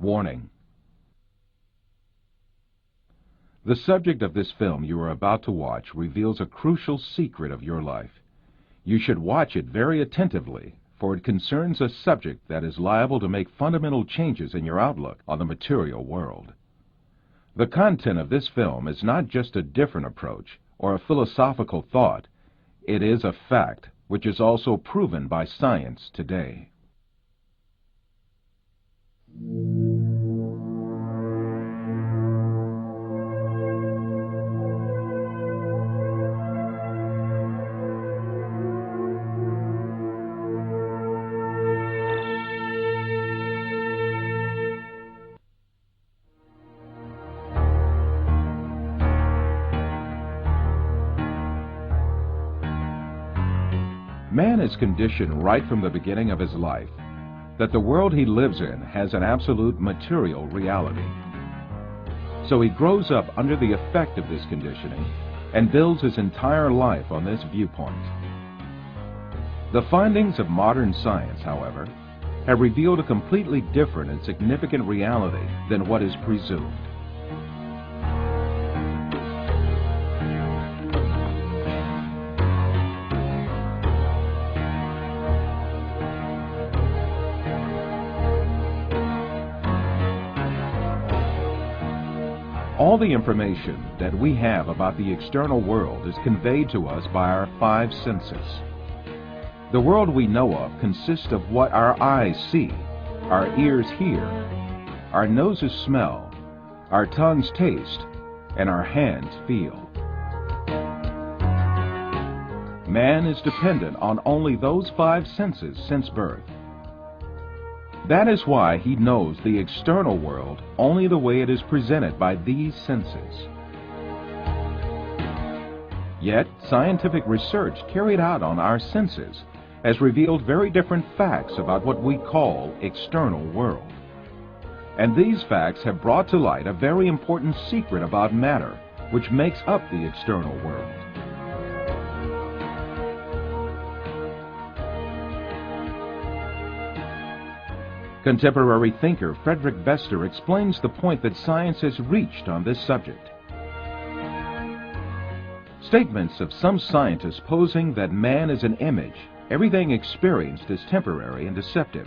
Warning. The subject of this film you are about to watch reveals a crucial secret of your life. You should watch it very attentively, for it concerns a subject that is liable to make fundamental changes in your outlook on the material world. The content of this film is not just a different approach or a philosophical thought. It is a fact which is also proven by science today. Man is conditioned right from the beginning of his life that the world he lives in has an absolute material reality. So he grows up under the effect of this conditioning and builds his entire life on this viewpoint. The findings of modern science, however, have revealed a completely different and significant reality than what is presumed. All the information that we have about the external world is conveyed to us by our five senses. The world we know of consists of what our eyes see, our ears hear, our noses smell, our tongues taste, and our hands feel. Man is dependent on only those five senses since birth. That is why he knows the external world only the way it is presented by these senses. Yet, scientific research carried out on our senses has revealed very different facts about what we call external world. And these facts have brought to light a very important secret about matter, which makes up the external world. Contemporary thinker Frederick Bester explains the point that science has reached on this subject. Statements of some scientists posing that man is an image, everything experienced is temporary and deceptive,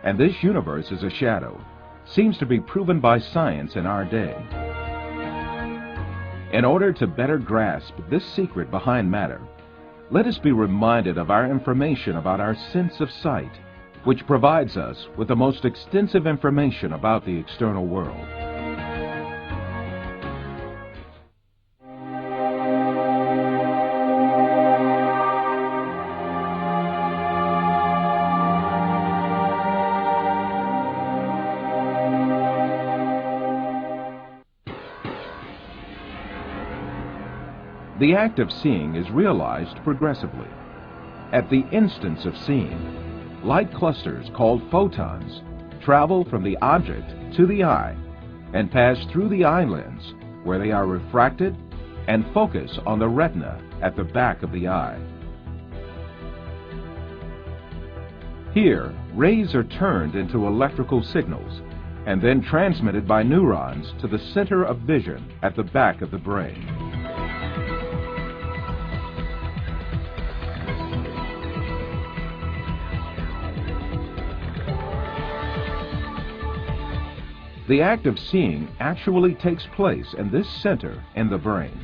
and this universe is a shadow, seems to be proven by science in our day. In order to better grasp this secret behind matter, let us be reminded of our information about our sense of sight, which provides us with the most extensive information about the external world. The act of seeing is realized progressively. At the instance of seeing, light clusters called photons travel from the object to the eye and pass through the eye lens, where they are refracted and focus on the retina at the back of the eye. Here, rays are turned into electrical signals and then transmitted by neurons to the center of vision at the back of the brain. The act of seeing actually takes place in this center in the brain.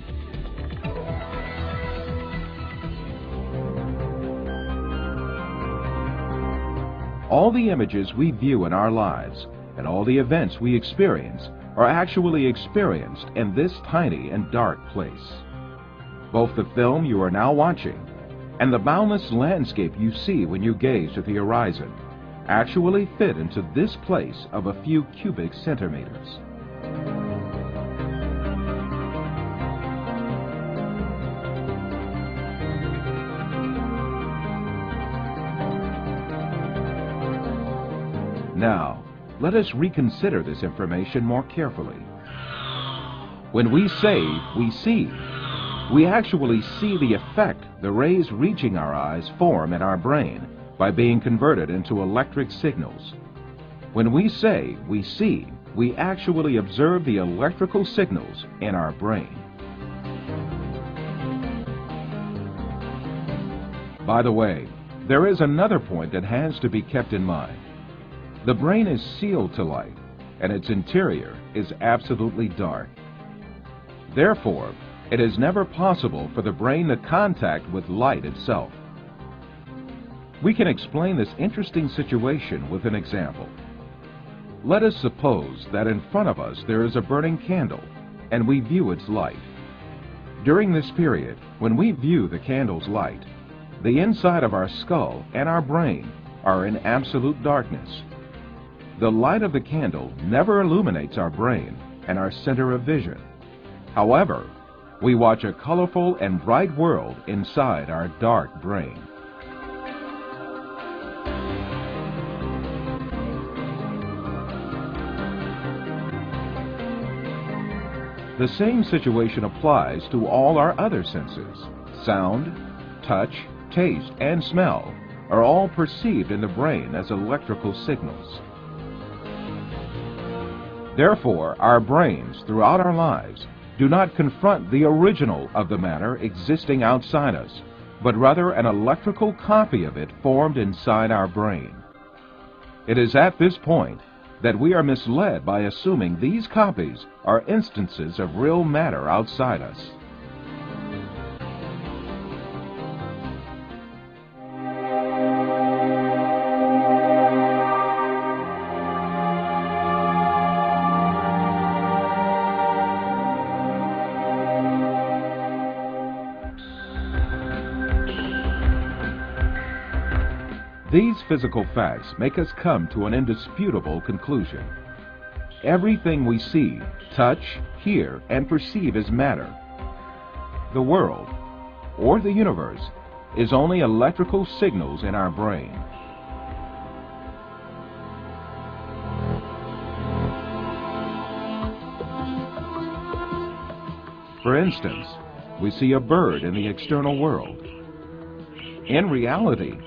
All the images we view in our lives and all the events we experience are actually experienced in this tiny and dark place. Both the film you are now watching and the boundless landscape you see when you gaze at the horizon actually fit into this place of a few cubic centimeters. Now, let us reconsider this information more carefully. When we say we see, we actually see the effect the rays reaching our eyes form in our brain by being converted into electric signals. When we say we see, we actually observe the electrical signals in our brain. By the way, there is another point that has to be kept in mind. The brain is sealed to light, and its interior is absolutely dark. Therefore, it is never possible for the brain to contact with light itself. We can explain this interesting situation with an example. Let us suppose that in front of us there is a burning candle, and we view its light. During this period, when we view the candle's light, the inside of our skull and our brain are in absolute darkness. The light of the candle never illuminates our brain and our center of vision. However, we watch a colorful and bright world inside our dark brain. The same situation applies to all our other senses. Sound, touch, taste, and smell are all perceived in the brain as electrical signals. Therefore, our brains, throughout our lives, do not confront the original of the matter existing outside us, but rather an electrical copy of it formed inside our brain. It is at this point that we are misled by assuming these copies are instances of real matter outside us. These physical facts make us come to an indisputable conclusion. Everything we see, touch, hear, and perceive is matter. The world, or the universe, is only electrical signals in our brain. For instance, we see a bird in the external world. In reality,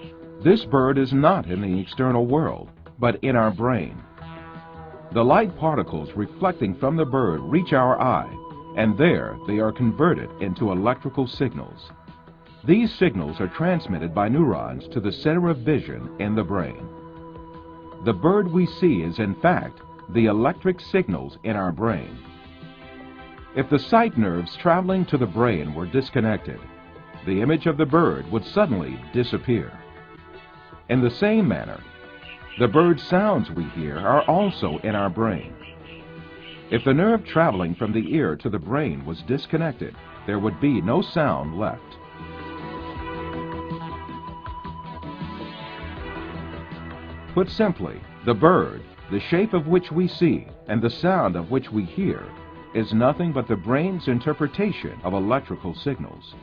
this bird is not in the external world, but in our brain. The light particles reflecting from the bird reach our eye, and there they are converted into electrical signals. These signals are transmitted by neurons to the center of vision in the brain. The bird we see is, in fact, the electric signals in our brain. If the sight nerves traveling to the brain were disconnected, the image of the bird would suddenly disappear. In the same manner, the bird sounds we hear are also in our brain. If the nerve traveling from the ear to the brain was disconnected, there would be no sound left. Put simply, the bird, the shape of which we see, and the sound of which we hear, is nothing but the brain's interpretation of electrical signals.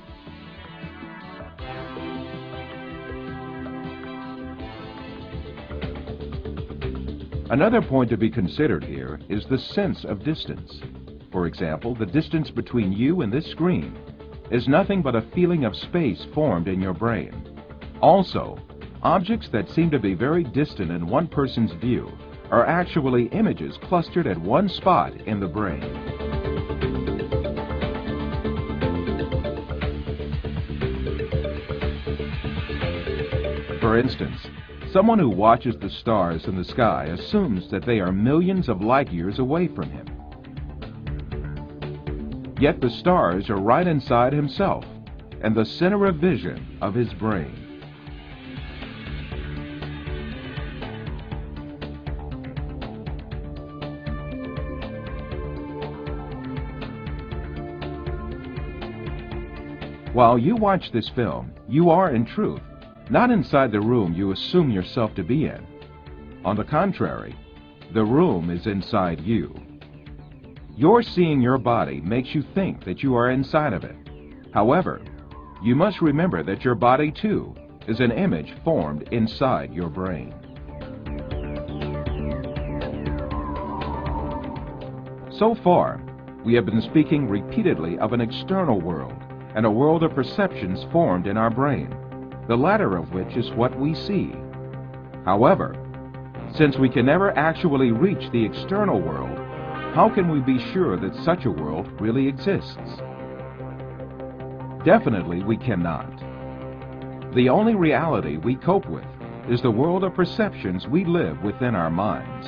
Another point to be considered here is the sense of distance. For example, the distance between you and this screen is nothing but a feeling of space formed in your brain. Also, objects that seem to be very distant in one person's view are actually images clustered at one spot in the brain. For instance, someone who watches the stars in the sky assumes that they are millions of light years away from him. Yet the stars are right inside himself and the center of vision of his brain. While you watch this film, you are, in truth, not inside the room you assume yourself to be in. On the contrary, the room is inside you. Your seeing your body makes you think that you are inside of it. However, you must remember that your body, too, is an image formed inside your brain. So far, we have been speaking repeatedly of an external world and a world of perceptions formed in our brain, the latter of which is what we see. However, Since we can never actually reach the external world, how can we be sure that such a world really exists? Definitely we cannot. The only reality we cope with is the world of perceptions we live within our minds.